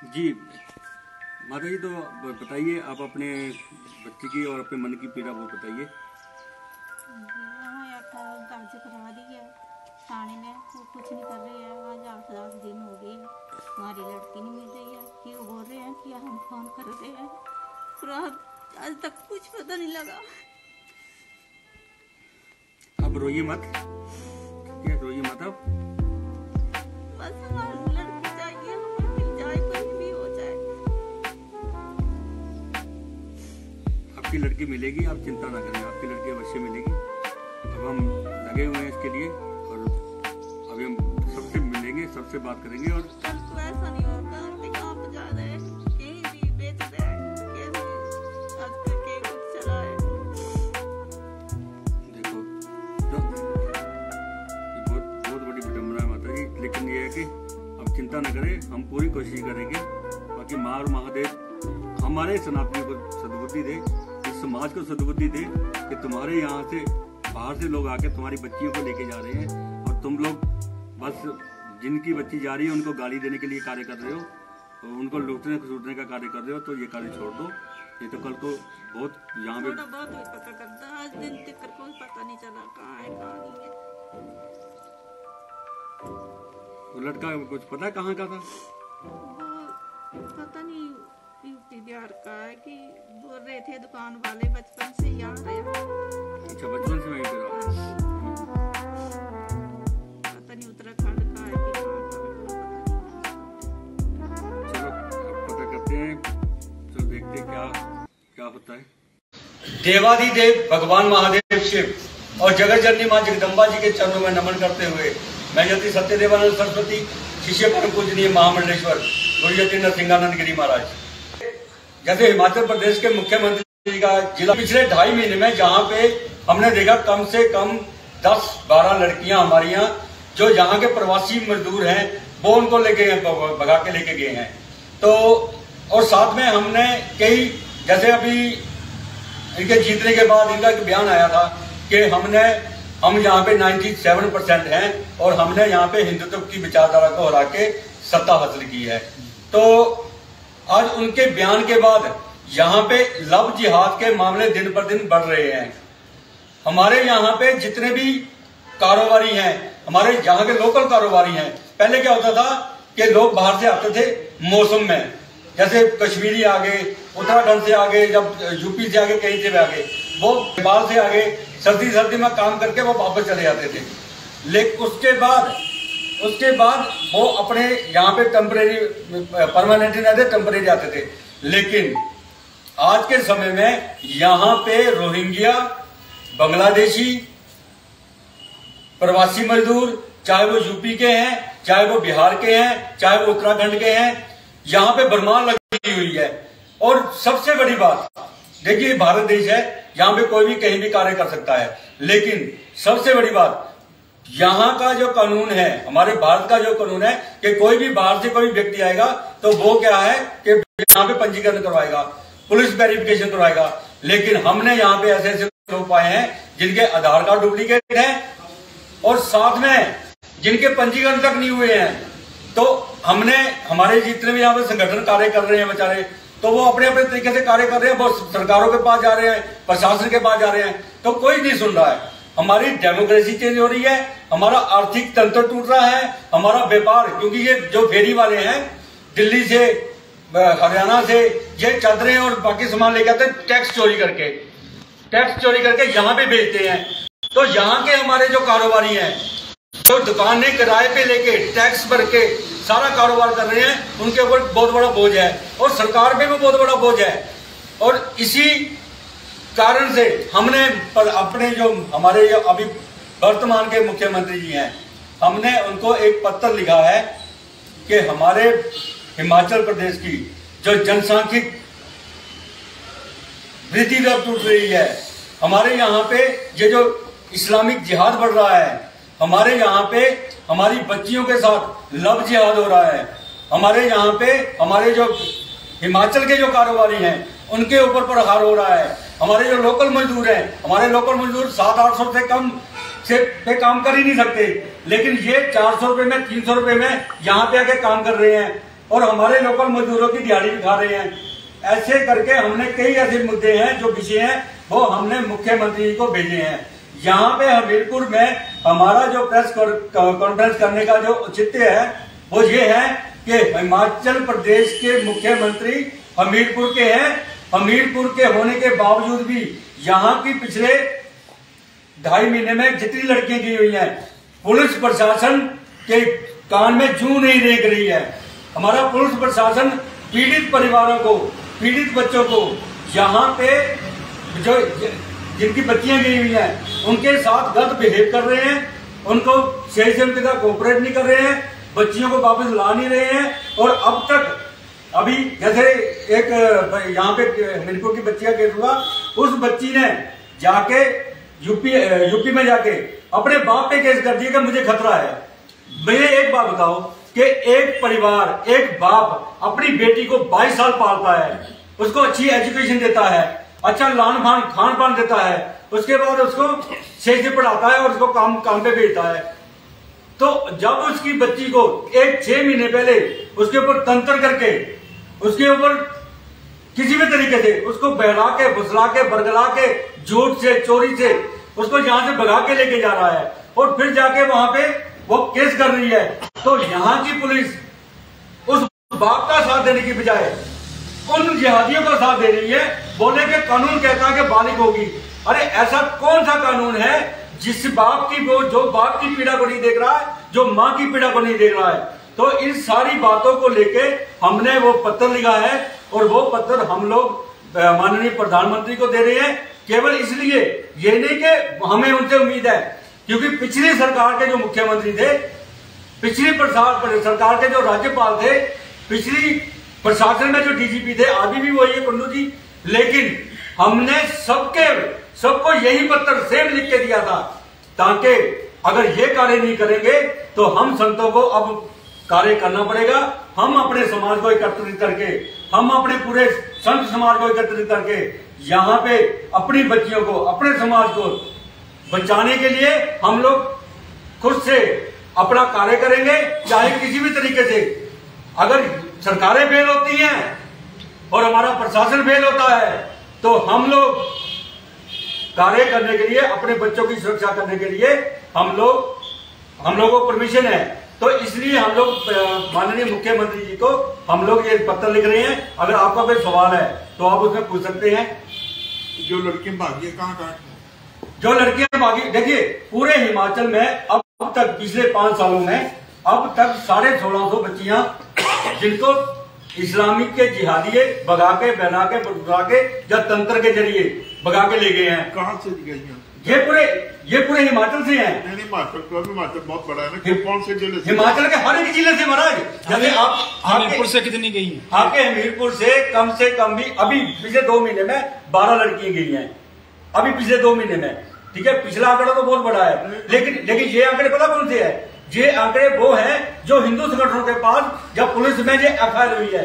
जी माता जी, तो बताइए आप अपने बच्चे की और अपने मन की पीड़ा वो बताइए। दर्ज करवा दी है थाने में, वो कुछ नहीं कर रहे हैं। आज 8-10 दिन हो गए, हमारी लड़की नहीं मिल रही है। कि वो बोल रहे हैं कि हम फोन कर रहे हैं, पर आज तक कुछ पता नहीं लगा। आप रोइए मत, क्या रोइए मत आप। बस हमारी लड़की चाहिए, हमें मिल जाए, कुछ भी हो जाए। आपकी लड़की मिलेगी, आप चिंता ना करें, आपकी लड़की अवश्य मिलेगी। अब हम लगे हुए हैं इसके लिए और अभी हम सबसे मिलेंगे, सबसे बात करेंगे। और कल को ऐसा नहीं होगा कि आप जा रहे हैं कहीं भी बेच रहे हैं, कहीं भी आजकल के कुछ चला है। देखो तो बहुत बड़ी विडम्बना है माता जी, लेकिन ये है कि आप चिंता न करें, हम पूरी कोशिश करेंगे। बाकी माँ और महादेव हमारे सनातनियों को सद्बुद्धि दे, इस समाज को सद्बुद्धि दे कि तुम्हारे यहाँ से बाहर से लोग आके तुम्हारी बच्चियों को लेके जा रहे हैं और तुम लोग बस जिनकी बच्ची जा रही है उनको गाली देने के लिए कार्य कर रहे हो और उनको लूटने खसूटने का कार्य कर रहे हो। तो ये कार्य छोड़ दो, ये तो कल को बहुत यहाँ पे थोड़ा बहुत भी पता करता, आज दिन तक कोई पता नहीं चला कहाँ है कहाँ नहीं है। वो लड़का कुछ पता है कहाँ का था? वो पता नहीं यूपी बिहार का है कि बोल रहे थे दुकान वाले बचपन से याद है। अच्छा, बचपन से वहीं पे रहा। पता नहीं उत्तराखंड का है कि कहाँ का है, चलो अब पता करते हैं, चलो देखते हैं क्या होता है। देवादिदेव भगवान महादेव शिव और जगत जननी माँ जगदम्बा जी के चरणों में नमन करते हुए मैं यति सत्यदेवानंद सरस्वती शिष्य परम पूजनीय महामंडलेश्वर गुरु यति नरसिंहानंद गिरी महाराज, जैसे हिमाचल प्रदेश के मुख्यमंत्री जी का जिला पिछले 2.5 महीने में जहाँ पे हमने देखा कम से कम 10-12 लड़कियां हमारी यहाँ जो यहाँ के प्रवासी मजदूर हैं वो उनको लेके भगा के लेके गए हैं। तो और साथ में हमने कई, जैसे अभी इनके जीतने के बाद इनका एक बयान आया था कि हम यहाँ पे 97% हैं और हमने यहाँ पे हिंदुत्व की विचारधारा को हरा के सत्ता हासिल की है। तो आज उनके बयान के बाद यहाँ पे लव जिहाद के मामले दिन पर दिन बढ़ रहे हैं। हमारे यहाँ पे जितने भी कारोबारी हैं, हमारे यहाँ के लोकल कारोबारी हैं, पहले क्या होता था कि लोग बाहर से आते थे मौसम में, जैसे कश्मीरी आ गए, उत्तराखंड से आ गए, जब यूपी से आ गए, कहीं से भी आ गए, वो नेपाल से आ गए, सर्दी में काम करके वो वापस चले जाते थे। लेकिन उसके बाद वो अपने यहाँ पे टेम्परेरी परमानेंटली नहीं थे, टेम्परेरी आते थे। लेकिन आज के समय में यहाँ पे रोहिंग्या, बांग्लादेशी प्रवासी मजदूर, चाहे वो यूपी के हैं, चाहे वो बिहार के हैं, चाहे वो उत्तराखंड के हैं, यहाँ पे भरमार लगी हुई है। और सबसे बड़ी बात देखिए, भारत देश है, यहाँ पे कोई भी कहीं भी कार्य कर सकता है, लेकिन सबसे बड़ी बात यहाँ का जो कानून है, हमारे भारत का जो कानून है कि कोई भी बाहर से कोई व्यक्ति आएगा तो वो क्या है कि यहाँ पे पंजीकरण करवाएगा, पुलिस वेरिफिकेशन करवाएगा। लेकिन हमने यहाँ पे ऐसे लोग पाए हैं जिनके आधार कार्ड डुप्लीकेट है और साथ में जिनके पंजीकरण तक नहीं हुए हैं। तो हमने, हमारे जितने भी यहाँ पे संगठन कार्य कर रहे हैं बेचारे, तो वो अपने अपने तरीके से कार्य कर रहे हैं, वो सरकारों के पास जा रहे हैं, प्रशासन के पास जा रहे हैं, तो कोई नहीं सुन रहा है। हमारी डेमोक्रेसी चेंज हो रही है, हमारा आर्थिक तंत्र टूट रहा है, हमारा व्यापार, क्योंकि ये जो फेरी वाले हैं दिल्ली से, हरियाणा से, ये चादरें और बाकी सामान लेके आते हैं टैक्स चोरी करके यहाँ पे बेचते हैं। तो यहाँ के हमारे जो कारोबारी हैं, जो दुकानें किराए पे लेके टैक्स भर के सारा कारोबार कर रहे हैं, उनके ऊपर बहुत बड़ा बोझ है और सरकार पे भी बहुत बड़ा बोझ है। और इसी कारण से हमने अपने जो हमारे जो अभी वर्तमान के मुख्यमंत्री जी हैं, हमने उनको एक पत्र लिखा है कि हमारे हिमाचल प्रदेश की जो जनसांख्यिक वृद्धि दर टूट रही है, हमारे यहाँ पे ये जो इस्लामिक जिहाद बढ़ रहा है, हमारे यहाँ पे हमारी बच्चियों के साथ लव जिहाद हो रहा है, हमारे यहाँ पे हमारे जो हिमाचल के जो कारोबारी हैं उनके ऊपर प्रहार हो रहा है, हमारे जो लोकल मजदूर हैं, हमारे लोकल मजदूर 700-800 से कम पे काम कर ही नहीं सकते, लेकिन ये 400 रुपए में, 300 रुपए में यहाँ पे आके काम कर रहे हैं। और हमारे लोकल मजदूरों की दिहाड़ी भी खा रहे हैं। ऐसे करके हमने कई ऐसे मुद्दे हैं जो विषय हैं वो हमने मुख्यमंत्री को भेजे हैं। यहाँ पे हमीरपुर में हमारा जो प्रेस कॉन्फ्रेंस करने का जो औचित्य है वो ये है कि हिमाचल प्रदेश के मुख्यमंत्री हमीरपुर के हैं। हमीरपुर के होने के बावजूद भी यहाँ की पिछले 2.5 महीने में जितनी लड़कियां की हुई हैं, पुलिस प्रशासन के कान में जूं नहीं रेंग रही है। हमारा पुलिस प्रशासन पीड़ित परिवारों को, पीड़ित बच्चों को यहाँ पे जो जिनकी बच्चियां गई हुई हैं उनके साथ गलत बिहेव कर रहे हैं, उनको सही से उनके साथ कोऑपरेट नहीं कर रहे हैं, बच्चियों को वापस ला नहीं रहे हैं। और अब तक अभी जैसे एक यहाँ पे हमीरपुर की बच्ची का केस हुआ, उस बच्ची ने जाके यूपी में जाके अपने बाप पे केस कर दिया कि मुझे खतरा है। मुझे एक बात बताओ कि एक परिवार, एक बाप अपनी बेटी को 22 साल पालता है, उसको अच्छी एजुकेशन देता है, अच्छा खान पान देता है, उसके बाद उसको सही से पढ़ाता है और उसको काम पे भेजता है। तो जब उसकी बच्ची को 6 महीने पहले उसके ऊपर तंत्र करके, उसके ऊपर किसी भी तरीके से उसको बहला के, फुसला के, बरगला के, झूठ से, चोरी से उसको यहां से भगा के लेके जा रहा है और फिर जाके वहां पे वो केस कर रही है, तो यहाँ की पुलिस उस बाप का साथ देने की बजाय उन जिहादियों का साथ दे रही है। बोले कि कानून कहता है कि बालिग होगी। अरे ऐसा कौन सा कानून है जिस बाप की, वो जो बाप की पीड़ा को नहीं देख रहा है, जो माँ की पीड़ा को नहीं देख रहा है। तो इन सारी बातों को लेके हमने वो पत्र लिखा है और वो पत्र हम लोग माननीय प्रधानमंत्री को दे रहे हैं। केवल इसलिए, ये नहीं कि हमें उनसे उम्मीद है, क्योंकि पिछली सरकार के जो मुख्यमंत्री थे, पिछली सरकार के जो राज्यपाल थे, पिछली प्रशासन में जो डीजीपी थे, अभी भी वही है कुल्लू जी, लेकिन हमने सबको यही पत्र सेम लिख के दिया था, ताकि अगर ये कार्य नहीं करेंगे तो हम संतों को अब कार्य करना पड़ेगा। हम अपने समाज को एकत्रित करके, हम अपने पूरे संत समाज को एकत्रित करके यहाँ पे अपनी बच्चियों को, अपने समाज को बचाने के लिए हम लोग खुद से अपना कार्य करेंगे, चाहे किसी भी तरीके से। अगर सरकारें फेल होती हैं और हमारा प्रशासन फेल होता है तो हम लोग कार्य करने के लिए, अपने बच्चों की सुरक्षा करने के लिए हम लोगों को परमिशन है। तो इसलिए हम लोग माननीय मुख्यमंत्री जी को हम लोग ये पत्र लिख रहे हैं। अगर आपका कोई सवाल है तो आप उसमें पूछ सकते हैं। जो लड़कियां भागी कहाँ जो लड़कियां भागी, देखिए पूरे हिमाचल में अब तक पिछले 5 सालों में अब तक 1650 बच्चियां जिनको इस्लामिक के जिहादी भगा के, बहला के, बुला के या तंत्र के जरिए भगा के ले गए हैं। कहाँ से गई हैं? ये पूरे हिमाचल से हैं। नहीं, हिमाचल बहुत बड़ा है ना। कौन से जिले से? हिमाचल के हर एक जिले से महाराज। जैसे आप हमीरपुर से कितनी गई हैं? आपके हमीरपुर से कम भी अभी पिछले 2 महीने में 12 लड़कियां गई हैं, अभी पिछले 2 महीने में। ठीक है, पिछला आंकड़ा तो बहुत बड़ा है, लेकिन ये आंकड़े पता कौन से है? ये आंकड़े वो हैं जो हिंदू संगठनों के पास या पुलिस में जो एफआईआर हुई है।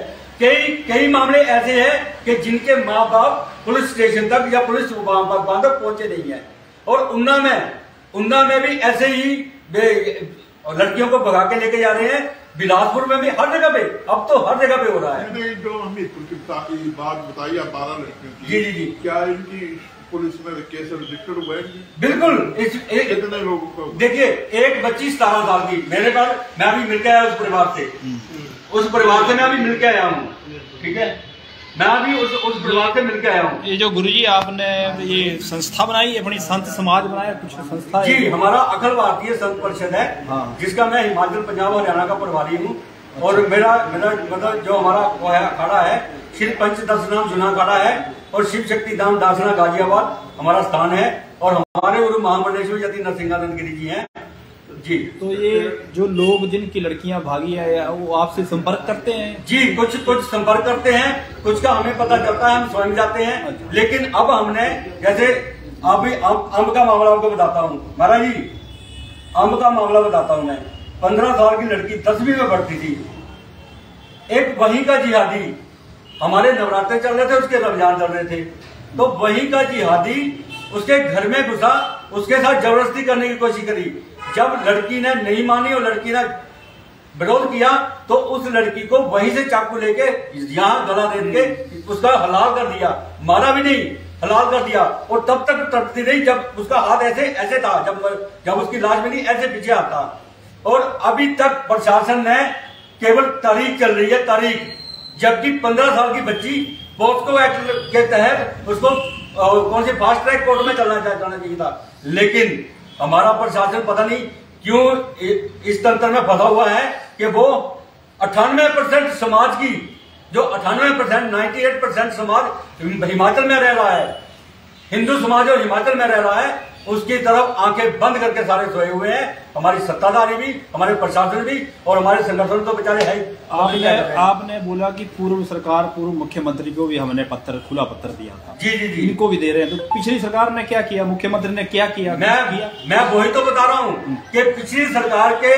कई मामले ऐसे हैं कि जिनके माँ बाप पुलिस स्टेशन तक या पुलिस वहां तक पहुंचे नहीं है। और उन्ना में भी ऐसे ही लड़कियों को भगा के लेके जा रहे हैं। बिलासपुर में भी हर जगह पे, अब तो हर जगह पे हो रहा है। जो हमीरपुर की बात बताई आप 12 लड़कियों की, जी, क्या इनकी पुलिस में केस रजिस्टर्ड हुआ है? बिल्कुल। कितने लोगों को? देखिए, एक बच्ची 17 साल की मेरे पास, मैं अभी मिल के आया उस परिवार से, मैं अभी मिल के आया हूँ। ठीक है, मैं अभी उस परिवार से मिल के आया हूँ। ये जो गुरुजी आपने ये संस्था बनाई, अपनी संत समाज बनाया, कुछ संस्था जी, हमारा अखिल भारतीय संत परिषद है। हाँ। जिसका मैं हिमाचल, पंजाब, हरियाणा का प्रभारी हूँ। और मेरा मतलब जो हमारा अखाड़ा है, श्री पंचदश नाम जुना अखाड़ा है और शिव शक्ति धाम दासना गाजियाबाद हमारा स्थान है। और हमारे गुरु महामंडलेश्वर यति नरसिंहानंद गिरी जी हैं जी। तो ये जो लोग, जिनकी लड़कियां भागी है, वो आपसे संपर्क करते हैं? जी, कुछ संपर्क करते हैं, कुछ का हमें पता चलता है, हम स्वयं जाते हैं। अच्छा। लेकिन अब हमने, जैसे अभी अम्ब का मामला आपको बताता हूँ महाराज जी, अम्ब का मामला बताता हूँ मैं। 15 साल की लड़की 10वीं में पढ़ती थी। एक वहीं का जिहादी, हमारे नवरात्रे चल रहे थे, उसके रमजान चल रहे थे, तो वहीं का जिहादी उसके घर में घुसा, उसके साथ जबरदस्ती करने की कोशिश करी। जब लड़की ने नहीं मानी और लड़की ने विरोध किया तो उस लड़की को वहीं से चाकू लेके यहाँ गला दे के उसका हलाल कर दिया, मारा भी नहीं, हलाल कर दिया। और तब तक तड़पती रही जब उसका हाथ ऐसे ऐसे था, जब उसकी लाश मिली ऐसे पीछे आता। और अभी तक प्रशासन ने केवल तारीख चल रही है, तारीख, जबकि 15 साल की बच्ची पॉक्सो एक्ट के तहत उसको कौन से फास्ट ट्रैक कोर्ट में जाना चाहिए था। लेकिन हमारा प्रशासन पता नहीं क्यों इस तंत्र में फंसा हुआ है कि वो 98% समाज की, जो 98% 98% समाज हिमाचल में रह रहा है, हिंदू समाज और हिमाचल में रह रहा है, उसकी तरफ आंखें बंद करके सारे सोए हुए हैं। हमारी सत्ताधारी भी, हमारे प्रशासन भी और हमारे संगठन तो बेचारे है। आपने बोला कि पूर्व सरकार, पूर्व मुख्यमंत्री को भी हमने खुला पत्र दिया था। जी जी जी, इनको भी दे रहे हैं। तो पिछली सरकार ने क्या किया, मुख्यमंत्री ने क्या किया? मैं वही तो बता रहा हूँ कि पिछली सरकार के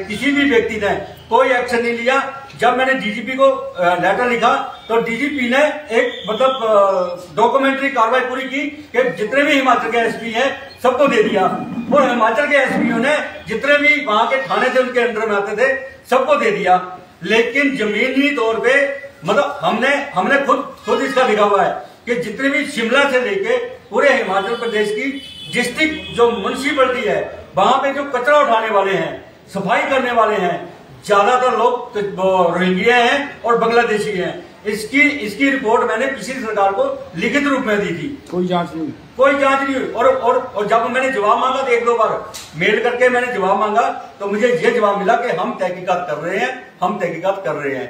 किसी भी व्यक्ति ने कोई एक्शन नहीं लिया। जब मैंने डीजीपी को लेटर लिखा तो डीजीपी ने एक मतलब डॉक्यूमेंट्री कार्रवाई पूरी की कि जितने भी हिमाचल के एसपी हैं सबको दे दिया। और हिमाचल के एसपीओ ने जितने भी वहां के थाने थे उनके अंडर में आते थे सबको दे दिया। लेकिन जमीनी तौर पे मतलब हमने खुद इसका लिखा हुआ है कि जितने भी शिमला से लेके पूरे हिमाचल प्रदेश की डिस्ट्रिक्ट जो म्युनिसिपैलिटी है, वहां पे जो कचरा उठाने वाले हैं, सफाई करने वाले हैं, ज्यादातर लोग रोहिंग्या हैं और बांग्लादेशी हैं। इसकी रिपोर्ट मैंने पिछली सरकार को लिखित रूप में दी थी। कोई जांच नहीं हुई, कोई जांच नहीं हुई। और जब मैंने जवाब मांगा तो 1-2 बार मेल करके मैंने जवाब मांगा तो मुझे ये जवाब मिला कि हम तहकीकात कर रहे हैं, हम तहकीकात कर रहे हैं।